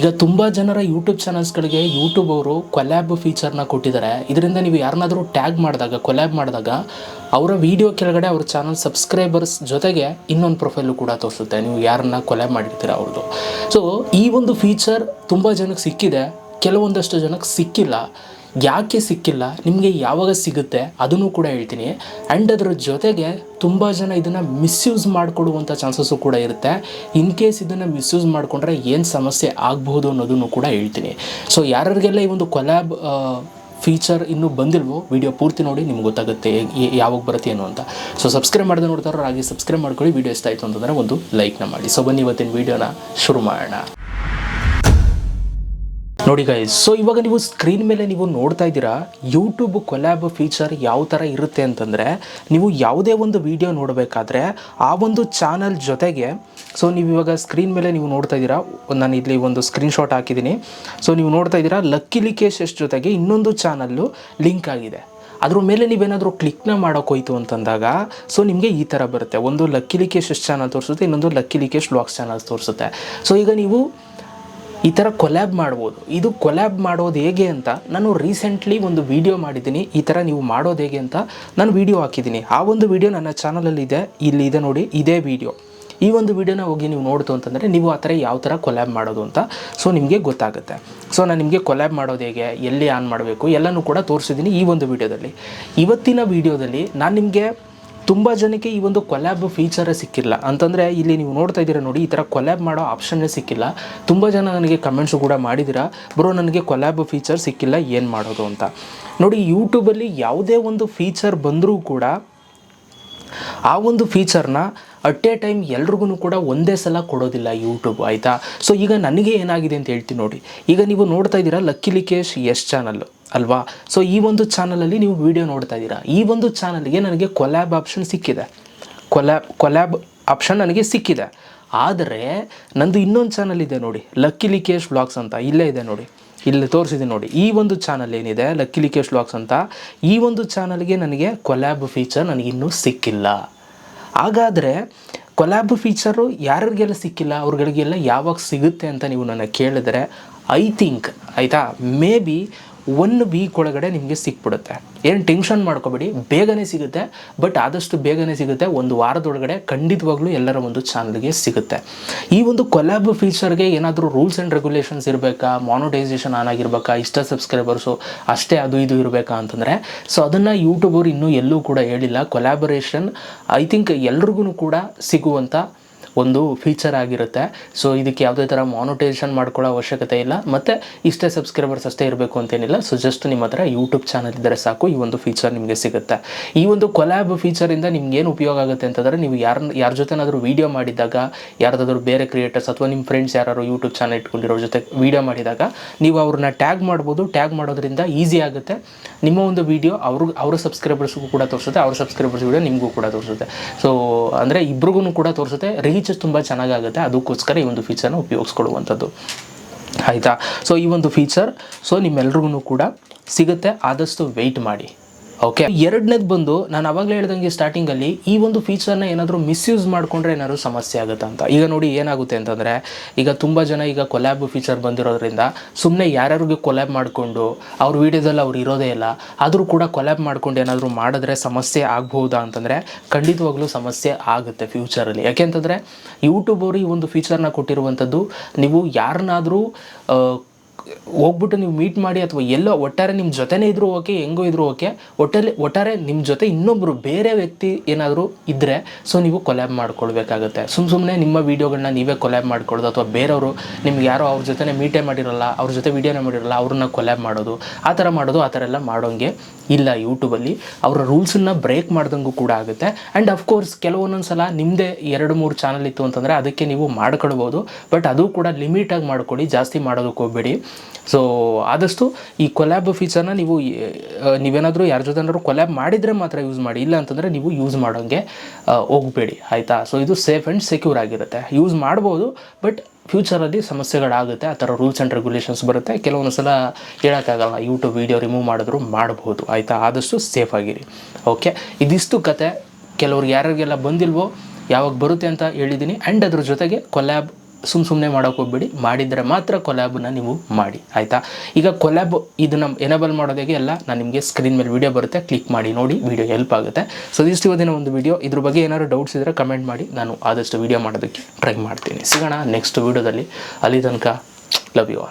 ಈಗ ತುಂಬ ಜನರ ಯೂಟ್ಯೂಬ್ ಚಾನಲ್ಸ್ಗಳಿಗೆ ಯೂಟ್ಯೂಬ್ ಅವರು ಕೊಲ್ಯಾಬ್ ಫೀಚರ್ನ ಕೊಟ್ಟಿದ್ದಾರೆ. ಇದರಿಂದ ನೀವು ಯಾರನ್ನಾದರೂ ಟ್ಯಾಗ್ ಮಾಡಿದಾಗ, ಕೊಲ್ಯಾಬ್ ಮಾಡಿದಾಗ ಅವರ ವಿಡಿಯೋ ಕೆಳಗಡೆ ಅವ್ರ ಚಾನಲ್ ಸಬ್ಸ್ಕ್ರೈಬರ್ಸ್ ಜೊತೆಗೆ ಇನ್ನೊಂದು ಪ್ರೊಫೈಲು ಕೂಡ ತೋರಿಸುತ್ತೆ, ನೀವು ಯಾರನ್ನ ಕೊಲ್ಯಾಬ್ ಮಾಡಿರ್ತೀರ ಅವ್ರದ್ದು. ಸೊ ಈ ಒಂದು ಫೀಚರ್ ತುಂಬ ಜನಕ್ಕೆ ಸಿಕ್ಕಿದೆ, ಕೆಲವೊಂದಷ್ಟು ಜನಕ್ಕೆ ಸಿಕ್ಕಿಲ್ಲ. ಯಾಕೆ ಸಿಕ್ಕಿಲ್ಲ, ನಿಮಗೆ ಯಾವಾಗ ಸಿಗುತ್ತೆ ಅದನ್ನು ಕೂಡ ಹೇಳ್ತೀನಿ. ಆ್ಯಂಡ್ ಅದರ ಜೊತೆಗೆ ತುಂಬ ಜನ ಇದನ್ನು ಮಿಸ್ಯೂಸ್ ಮಾಡಿಕೊಡುವಂಥ ಚಾನ್ಸಸ್ಸು ಕೂಡ ಇರುತ್ತೆ. ಇನ್ ಕೇಸ್ ಇದನ್ನು ಮಿಸ್ಯೂಸ್ ಮಾಡಿಕೊಂಡ್ರೆ ಏನು ಸಮಸ್ಯೆ ಆಗಬಹುದು ಅನ್ನೋದನ್ನು ಕೂಡ ಹೇಳ್ತೀನಿ. ಸೊ ಯಾರಿಗೆಲ್ಲ ಈ ಒಂದು ಕೊಲ್ಯಾಬ್ ಫೀಚರ್ ಇನ್ನೂ ಬಂದಿಲ್ವೋ ವಿಡಿಯೋ ಪೂರ್ತಿ ನೋಡಿ, ನಿಮ್ಗೆ ಗೊತ್ತಾಗುತ್ತೆ ಯಾವಾಗ ಬರುತ್ತೆ ಏನು ಅಂತ. ಸೊ ಸಬ್ಸ್ಕ್ರೈಬ್ ಮಾಡಿದೆ ನೋಡ್ತಾರೋ ಹಾಗೆ ಸಬ್ಸ್ಕ್ರೈಬ್ ಮಾಡ್ಕೊಳ್ಳಿ. ವಿಡಿಯೋ ಇಷ್ಟ ಆಯಿತು ಅಂತಂದರೆ ಒಂದು ಲೈಕ್ನ ಮಾಡಿ. ಸೊ ಬನ್ನಿ ಇವತ್ತಿನ ವೀಡಿಯೋನ ಶುರು ಮಾಡೋಣ. ನೋಡಿ ಗೈಸ್, ಸೊ ಇವಾಗ ನೀವು ಸ್ಕ್ರೀನ್ ಮೇಲೆ ನೀವು ನೋಡ್ತಾ ಇದ್ದೀರಾ ಯೂಟ್ಯೂಬ್ ಕೊಲ್ಯಾಬ್ ಫೀಚರ್ ಯಾವ ಥರ ಇರುತ್ತೆ ಅಂತಂದರೆ, ನೀವು ಯಾವುದೇ ಒಂದು ವಿಡಿಯೋ ನೋಡಬೇಕಾದ್ರೆ ಆ ಒಂದು ಚಾನಲ್ ಜೊತೆಗೆ, ಸೊ ನೀವು ಇವಾಗ ಸ್ಕ್ರೀನ್ ಮೇಲೆ ನೀವು ನೋಡ್ತಾ ಇದ್ದೀರಾ, ನಾನು ಇಲ್ಲಿ ಒಂದು ಸ್ಕ್ರೀನ್ಶಾಟ್ ಹಾಕಿದ್ದೀನಿ. ಸೊ ನೀವು ನೋಡ್ತಾ ಇದ್ದೀರಾ ಲಕ್ಕಿ ಲಿಕೇಶ್ ಜೊತೆಗೆ ಇನ್ನೊಂದು ಚಾನಲ್ಲು ಲಿಂಕ್ ಆಗಿದೆ. ಅದ್ರ ಮೇಲೆ ನೀವೇನಾದರೂ ಕ್ಲಿಕ್ನ ಮಾಡೋಕ್ಕೋಯ್ತು ಅಂತಂದಾಗ ಸೊ ನಿಮಗೆ ಈ ಥರ ಬರುತ್ತೆ. ಒಂದು ಲಕ್ಕಿ ಲಿಕೇಶ್ ಚಾನಲ್ ತೋರಿಸುತ್ತೆ, ಇನ್ನೊಂದು ಲಕ್ಕಿ ಲಿಕೇಶ್ ವ್ಲಾಗ್ಸ್ ಚಾನಲ್ ತೋರಿಸುತ್ತೆ. ಸೊ ಈಗ ನೀವು ಈ ಥರ ಕೊಲ್ಯಾಬ್ ಮಾಡ್ಬೋದು. ಇದು ಕೊಲ್ಯಾಬ್ ಮಾಡೋದು ಹೇಗೆ ಅಂತ ನಾನು ರೀಸೆಂಟ್ಲಿ ಒಂದು ವಿಡಿಯೋ ಮಾಡಿದ್ದೀನಿ. ಈ ಥರ ನೀವು ಮಾಡೋದು ಹೇಗೆ ಅಂತ ನಾನು ವಿಡಿಯೋ ಹಾಕಿದ್ದೀನಿ. ಆ ಒಂದು ವಿಡಿಯೋ ನನ್ನ ಚಾನಲಲ್ಲಿ ಇದೆ, ಇಲ್ಲಿ ಇದೆ ನೋಡಿ, ಇದೇ ವಿಡಿಯೋ. ಈ ಒಂದು ವಿಡಿಯೋನ ಹೋಗಿ ನೀವು ನೋಡ್ತು ಅಂತಂದರೆ ನೀವು ಆ ಥರ ಯಾವ ಥರ ಕೊಲ್ಯಾಬ್ ಮಾಡೋದು ಅಂತ ಸೊ ನಿಮಗೆ ಗೊತ್ತಾಗುತ್ತೆ. ಸೊ ನಾನು ನಿಮಗೆ ಕೊಲ್ಯಾಬ್ ಮಾಡೋದು ಹೇಗೆ, ಎಲ್ಲಿ ಆನ್ ಮಾಡಬೇಕು ಎಲ್ಲನೂ ಕೂಡ ತೋರಿಸಿದ್ದೀನಿ ಈ ಒಂದು ವಿಡಿಯೋದಲ್ಲಿ. ಇವತ್ತಿನ ವಿಡಿಯೋದಲ್ಲಿ ನಾನು ನಿಮಗೆ ತುಂಬ ಜನಕ್ಕೆ ಈ ಒಂದು ಕೊಲ್ಯಾಬ್ ಫೀಚರೇ ಸಿಕ್ಕಿಲ್ಲ. ಅಂತಂದರೆ ಇಲ್ಲಿ ನೀವು ನೋಡ್ತಾ ಇದ್ದೀರಾ ನೋಡಿ, ಈ ಥರ ಕೊಲ್ಯಾಬ್ ಮಾಡೋ ಆಪ್ಷನ್ನೇ ಸಿಕ್ಕಿಲ್ಲ. ತುಂಬ ಜನ ನನಗೆ ಕಮೆಂಟ್ಸು ಕೂಡ ಮಾಡಿದ್ದೀರಾ, ಬ್ರೋ ನನಗೆ ಕೊಲ್ಯಾಬ್ ಫೀಚರ್ ಸಿಕ್ಕಿಲ್ಲ, ಏನು ಮಾಡೋದು ಅಂತ. ನೋಡಿ, ಯೂಟ್ಯೂಬಲ್ಲಿ ಯಾವುದೇ ಒಂದು ಫೀಚರ್ ಬಂದರೂ ಕೂಡ ಆ ಒಂದು ಫೀಚರ್ನ ಅಟ್ ಎ ಟೈಮ್ ಎಲ್ರಿಗೂ ಕೂಡ ಒಂದೇ ಸಲ ಕೊಡೋದಿಲ್ಲ ಯೂಟ್ಯೂಬ್, ಆಯಿತಾ. ಸೊ ಈಗ ನನಗೆ ಏನಾಗಿದೆ ಅಂತ ಹೇಳ್ತೀನಿ ನೋಡಿ. ಈಗ ನೀವು ನೋಡ್ತಾ ಇದ್ದೀರಾ ಲಕ್ಕಿ ಲಿಕೇಶ್ ಚಾನಲ್ಲು ಅಲ್ವಾ. ಸೊ ಈ ಒಂದು ಚಾನಲಲ್ಲಿ ನೀವು ವಿಡಿಯೋ ನೋಡ್ತಾ ಇದ್ದೀರಾ. ಈ ಒಂದು ಚಾನಲ್ಗೆ ನನಗೆ ಕೊಲ್ಯಾಬ್ ಆಪ್ಷನ್ ಸಿಕ್ಕಿದೆ, ಕೊಲ್ಯಾಬ್ ಆಪ್ಷನ್ ನನಗೆ ಸಿಕ್ಕಿದೆ. ಆದರೆ ನಂದು ಇನ್ನೊಂದು ಚಾನಲ್ ಇದೆ ನೋಡಿ, ಲಕ್ಕಿ ಲಿಕೇಶ್ ವ್ಲಾಗ್ಸ್ ಅಂತ, ಇಲ್ಲೇ ಇದೆ ನೋಡಿ, ಇಲ್ಲಿ ತೋರಿಸಿದ್ದೀನಿ ನೋಡಿ. ಈ ಒಂದು ಚಾನಲ್ ಏನಿದೆ ಲಕ್ಕಿ ಲಿಕೇಶ್ ವ್ಲಾಗ್ಸ್ ಅಂತ, ಈ ಒಂದು ಚಾನಲ್ಗೆ ನನಗೆ ಕೊಲ್ಯಾಬ್ ಫೀಚರ್ ನನಗಿನ್ನೂ ಸಿಕ್ಕಿಲ್ಲ. ಹಾಗಾದರೆ ಕೊಲ್ಯಾಬ್ ಫೀಚರು ಯಾರಿಗೆಲ್ಲ ಸಿಕ್ಕಿಲ್ಲ, ಅವ್ರಿಗಳಿಗೆಲ್ಲ ಯಾವಾಗ ಸಿಗುತ್ತೆ ಅಂತ ನೀವು ನನ್ನ ಕೇಳಿದರೆ ಐ ಥಿಂಕ್, ಆಯಿತಾ, ಮೇ ಬಿ 1 ವೀಕ್ ಒಳಗಡೆ ನಿಮಗೆ ಸಿಕ್ಬಿಡುತ್ತೆ. ಏನು ಟೆನ್ಷನ್ ಮಾಡ್ಕೋಬೇಡಿ, ಬೇಗನೆ ಸಿಗುತ್ತೆ. ಬಟ್ ಆದಷ್ಟು ಬೇಗನೆ ಸಿಗುತ್ತೆ, 1 ವಾರದೊಳಗಡೆ ಖಂಡಿತವಾಗ್ಲೂ ಎಲ್ಲರ ಒಂದು ಚಾನಲ್ಗೆ ಸಿಗುತ್ತೆ. ಈ ಒಂದು ಕೊಲ್ಯಾಬ್ ಫೀಚರ್ಗೆ ಏನಾದರೂ ರೂಲ್ಸ್ ಆ್ಯಂಡ್ ರೆಗ್ಯುಲೇಷನ್ಸ್ ಇರಬೇಕಾ, ಮಾನಿಟೈಸೇಷನ್ ಆನ್ ಆಗಿರಬೇಕಾ, ಇಷ್ಟ ಸಬ್ಸ್ಕ್ರೈಬರ್ಸು ಅಷ್ಟೇ ಅದು ಇದು ಇರಬೇಕಾ ಅಂತಂದರೆ ಸೊ ಅದನ್ನು ಯೂಟ್ಯೂಬರು ಇನ್ನೂ ಎಲ್ಲೂ ಕೂಡ ಹೇಳಿಲ್ಲ. ಕೊಲ್ಯಾಬರೇಷನ್ ಐ ಥಿಂಕ್ ಎಲ್ರಿಗೂ ಕೂಡ ಸಿಗುವಂಥ ಒಂದು ಫೀಚರ್ ಆಗಿರುತ್ತೆ. ಸೊ ಇದಕ್ಕೆ ಯಾವುದೇ ಥರ ಮಾನಿಟೈಸೇಷನ್ ಮಾಡ್ಕೊಳ್ಳೋ ಅವಶ್ಯಕತೆ ಇಲ್ಲ, ಮತ್ತು ಇಷ್ಟೇ ಸಬ್ಸ್ಕ್ರೈಬರ್ಸ್ ಅಷ್ಟೇ ಇರಬೇಕು ಅಂತೇನಿಲ್ಲ. ಸೊ ಜಸ್ಟ್ ನಿಮ್ಮ ಹತ್ರ ಯೂಟ್ಯೂಬ್ ಚಾನಲ್ ಇದ್ದರೆ ಸಾಕು, ಈ ಒಂದು ಫೀಚರ್ ನಿಮಗೆ ಸಿಗುತ್ತೆ. ಈ ಒಂದು ಕೊಲ್ಯಾಬ್ ಫೀಚರಿಂದ ನಿಮ್ಗೇನು ಉಪಯೋಗ ಆಗುತ್ತೆ ಅಂತಂದರೆ, ನೀವು ಯಾರ ಜೊತೆನಾದರೂ ವೀಡಿಯೋ ಮಾಡಿದಾಗ, ಯಾರ್ದಾದ್ರೂ ಬೇರೆ ಕ್ರಿಯೇಟರ್ಸ್ ಅಥವಾ ನಿಮ್ಮ ಫ್ರೆಂಡ್ಸ್ ಯಾರು ಯೂಟ್ಯೂಬ್ ಚಾನಲ್ ಇಟ್ಕೊಂಡಿರೋ ಜೊತೆ ವೀಡಿಯೋ ಮಾಡಿದಾಗ ನೀವು ಅವ್ರನ್ನ ಟ್ಯಾಗ್ ಮಾಡ್ಬೋದು. ಟ್ಯಾಗ್ ಮಾಡೋದ್ರಿಂದ ಈಸಿ ಆಗುತ್ತೆ. ನಿಮ್ಮ ಒಂದು ವೀಡಿಯೋ ಅವ್ರ ಸಬ್ಸ್ಕ್ರೈಬರ್ಸ್ಗೂ ಕೂಡ ತೋರಿಸುತ್ತೆ, ಅವ್ರ ಸಬ್ಸ್ಕ್ರೈಬರ್ಸ್ ವೀಡಿಯೋ ನಿಮಗೂ ಕೂಡ ತೋರಿಸುತ್ತೆ. ಸೊ ಅಂದರೆ ಇಬ್ರಿಗೂ ಕೂಡ ತೋರಿಸುತ್ತೆ, ರೀಚ್ ತುಂಬ ಚೆನ್ನಾಗಾಗುತ್ತೆ. ಅದಕ್ಕೋಸ್ಕರ ಈ ಒಂದು ಫೀಚರ್ನ ಉಪಯೋಗಿಸ್ಕೊಳ್ಳುವಂಥದ್ದು, ಆಯಿತಾ. ಸೊ ಈ ಒಂದು ಫೀಚರ್ ಸೊ ನಿಮ್ಮೆಲ್ರಿಗೂ ಕೂಡ ಸಿಗುತ್ತೆ, ಆದಷ್ಟು ವೆಯ್ಟ್ ಮಾಡಿ. ಓಕೆ, ಎರಡನೇದು ಬಂದು ನಾನು ಅವಾಗಲೇ ಹೇಳ್ದಂಗೆ ಸ್ಟಾರ್ಟಿಂಗಲ್ಲಿ, ಈ ಒಂದು ಫೀಚರ್ನ ಏನಾದರೂ ಮಿಸ್ಯೂಸ್ ಮಾಡಿಕೊಂಡ್ರೆ ಏನಾದರೂ ಸಮಸ್ಯೆ ಆಗುತ್ತೆ ಅಂತ. ಈಗ ನೋಡಿ ಏನಾಗುತ್ತೆ ಅಂತಂದರೆ, ಈಗ ತುಂಬ ಜನ ಈಗ ಕೊಲ್ಯಾಬ್ ಫೀಚರ್ ಬಂದಿರೋದ್ರಿಂದ ಸುಮ್ಮನೆ ಯಾರ್ಯಾರಿಗೆ ಕೊಲ್ಯಾಬ್ ಮಾಡಿಕೊಂಡು ಅವ್ರ ವೀಡಿಯೋದಲ್ಲಿ ಅವ್ರು ಇರೋದೇ ಇಲ್ಲ, ಆದರೂ ಕೂಡ ಕೊಲ್ಯಾಬ್ ಮಾಡ್ಕೊಂಡು ಏನಾದರೂ ಮಾಡಿದ್ರೆ ಸಮಸ್ಯೆ ಆಗ್ಬೋದಾ ಅಂತಂದರೆ ಖಂಡಿತವಾಗ್ಲೂ ಸಮಸ್ಯೆ ಆಗುತ್ತೆ ಫ್ಯೂಚರಲ್ಲಿ. ಯಾಕೆಂತಂದರೆ ಯೂಟ್ಯೂಬ್ ಅವರು ಈ ಒಂದು ಫೀಚರ್ನ ಕೊಟ್ಟಿರುವಂಥದ್ದು, ನೀವು ಯಾರನ್ನಾದರೂ ಹೋಗ್ಬಿಟ್ಟು ನೀವು ಮೀಟ್ ಮಾಡಿ ಅಥವಾ ಎಲ್ಲೋ ಒಟ್ಟಾರೆ ನಿಮ್ಮ ಜೊತೆನೇ ಇದ್ರೂ ಓಕೆ, ಹೆಂಗೋ ಇದ್ರೂ ಓಕೆ, ಒಟ್ಟಾರೆ ನಿಮ್ಮ ಜೊತೆ ಇನ್ನೊಬ್ಬರು ಬೇರೆ ವ್ಯಕ್ತಿ ಏನಾದರೂ ಇದ್ದರೆ ಸೊ ನೀವು ಕೊಲ್ಯಾಬ್ ಮಾಡ್ಕೊಳ್ಬೇಕಾಗುತ್ತೆ. ಸುಮ್ಮನೆ ನಿಮ್ಮ ವೀಡಿಯೋಗಳನ್ನ ನೀವೇ ಕೊಲ್ಯಾಬ್ ಮಾಡ್ಕೊಳ್ಳೋದು, ಅಥವಾ ಬೇರೆಯವರು ನಿಮ್ಗೆ ಯಾರೋ ಅವ್ರ ಜೊತೆ ಮೀಟೇ ಮಾಡಿರಲ್ಲ, ಅವ್ರ ಜೊತೆ ವೀಡಿಯೋನೇ ಮಾಡಿರಲ್ಲ, ಅವ್ರನ್ನ ಕೊಲ್ಯಾಬ್ ಮಾಡೋದು, ಆ ಥರ ಎಲ್ಲ ಮಾಡೋಂಗೆ ಇಲ್ಲ. ಯೂಟ್ಯೂಬಲ್ಲಿ ಅವರ ರೂಲ್ಸನ್ನು ಬ್ರೇಕ್ ಮಾಡ್ದಂಗೂ ಕೂಡ ಆಗುತ್ತೆ. ಆ್ಯಂಡ್ ಅಫ್ಕೋರ್ಸ್ ಕೆಲವೊಂದೊಂದು ಸಲ ನಿಮ್ಮದೇ 2-3 ಚಾನಲ್ ಇತ್ತು ಅಂತಂದರೆ ಅದಕ್ಕೆ ನೀವು ಮಾಡ್ಕೊಳ್ಬೋದು. ಬಟ್ ಅದು ಕೂಡ ಲಿಮಿಟಾಗಿ ಮಾಡ್ಕೊಳ್ಳಿ, ಜಾಸ್ತಿ ಮಾಡೋದಕ್ಕೆ ಹೋಗಬೇಡಿ. ಸೊ ಆದಷ್ಟು ಈ ಕೊಲ್ಯಾಬ್ ಫೀಚರ್ನ ನೀವೇನಾದರೂ ಯಾರ ಜೊತೆನಾದ್ರು ಕೊಲ್ಯಾಬ್ ಮಾಡಿದರೆ ಮಾತ್ರ ಯೂಸ್ ಮಾಡಿ, ಇಲ್ಲ ಅಂತಂದರೆ ನೀವು ಯೂಸ್ ಮಾಡೋಂಗೆ ಹೋಗಬೇಡಿ, ಆಯಿತಾ. ಸೊ ಇದು ಸೇಫ್ ಆ್ಯಂಡ್ ಸೆಕ್ಯೂರ್ ಆಗಿರುತ್ತೆ, ಯೂಸ್ ಮಾಡ್ಬೋದು. ಬಟ್ ಫ್ಯೂಚರಲ್ಲಿ ಸಮಸ್ಯೆಗಳಾಗುತ್ತೆ, ಆ ಥರ ರೂಲ್ಸ್ ಆ್ಯಂಡ್ ರೆಗ್ಯುಲೇಷನ್ಸ್ ಬರುತ್ತೆ. ಕೆಲವೊಂದು ಸಲ ಹೇಳೋಕ್ಕಾಗಲ್ಲ, ಯೂಟ್ಯೂಬ್ ವೀಡಿಯೋ ರಿಮೂವ್ ಮಾಡಿದ್ರು ಮಾಡ್ಬೋದು, ಆಯಿತಾ. ಆದಷ್ಟು ಸೇಫ್ ಆಗಿರಿ. ಓಕೆ, ಇದಿಷ್ಟು ಕತೆ. ಕೆಲವ್ರಿಗೆ ಯಾರಿಗೆಲ್ಲ ಬಂದಿಲ್ವೋ ಯಾವಾಗ ಬರುತ್ತೆ ಅಂತ ಹೇಳಿದ್ದೀನಿ. ಆ್ಯಂಡ್ ಅದ್ರ ಜೊತೆಗೆ ಕೊಲ್ಯಾಬ್ ಸುಮ್ಮನೆ ಮಾಡೋಕೆ ಹೋಗ್ಬೇಡಿ. ಮಾಡಿದರೆ ಮಾತ್ರ ಕೊಲ್ಯಾಬನ್ನ ನೀವು ಮಾಡಿ, ಆಯಿತಾ. ಈಗ ಕೊಲ್ಯಾಬ್ ಇದನ್ನು ಎನೇಬಲ್ ಮಾಡೋದಾಗೆ ಎಲ್ಲ ನಾನು ನಿಮಗೆ ಸ್ಕ್ರೀನ್ ಮೇಲೆ ವೀಡಿಯೋ ಬರುತ್ತೆ, ಕ್ಲಿಕ್ ಮಾಡಿ ನೋಡಿ, ವೀಡಿಯೋ ಹೆಲ್ಪ್ ಆಗುತ್ತೆ. ಸೊ ಇಷ್ಟು ಇವತ್ತಿನ ಒಂದು ವೀಡಿಯೋ. ಇದ್ರ ಬಗ್ಗೆ ಏನಾದ್ರು ಡೌಟ್ಸ್ ಇದ್ದರೆ ಕಮೆಂಟ್ ಮಾಡಿ, ನಾನು ಆದಷ್ಟು ವೀಡಿಯೋ ಮಾಡೋದಕ್ಕೆ ಟ್ರೈ ಮಾಡ್ತೀನಿ. ಸಿಗೋಣ ನೆಕ್ಸ್ಟ್ ವೀಡಿಯೋದಲ್ಲಿ. ಅಲ್ಲಿ ತನಕ ಲವ್ ಯು ಆಲ್.